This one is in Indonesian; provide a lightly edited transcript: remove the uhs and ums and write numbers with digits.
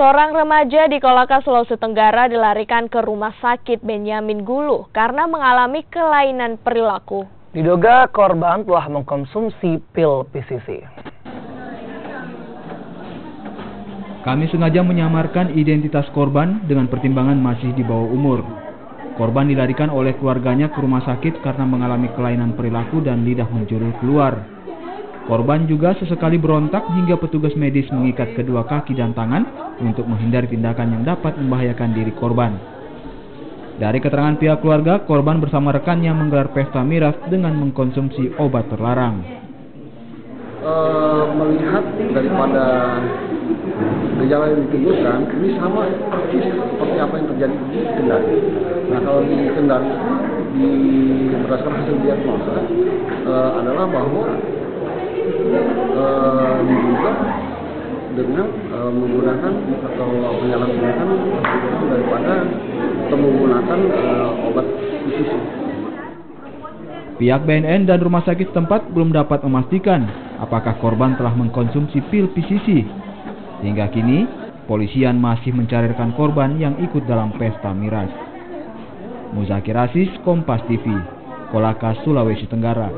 Seorang remaja di Kolaka, Sulawesi Tenggara dilarikan ke Rumah Sakit Benyamin Gulu karena mengalami kelainan perilaku. Diduga korban telah mengkonsumsi pil PCC. Kami sengaja menyamarkan identitas korban dengan pertimbangan masih di bawah umur. Korban dilarikan oleh keluarganya ke rumah sakit karena mengalami kelainan perilaku dan lidah menjulur keluar. Korban juga sesekali berontak hingga petugas medis mengikat kedua kaki dan tangan untuk menghindari tindakan yang dapat membahayakan diri korban. Dari keterangan pihak keluarga, korban bersama rekannya menggelar pesta miras dengan mengkonsumsi obat terlarang. Melihat daripada gejala yang ditunjukkan, ini sama persis seperti apa yang terjadi di Kendari. Nah, kalau di Kendari berdasarkan hasil diagnosa adalah bahwa diduga dengan menggunakan atau penyalahgunaan daripada menggunakan obat PCC. Pihak BNN dan rumah sakit setempat belum dapat memastikan apakah korban telah mengkonsumsi pil PCC. Hingga kini, polisian masih mencari rekan korban yang ikut dalam pesta miras. Muzakir Aziz, Kompas TV, Kolaka, Sulawesi Tenggara.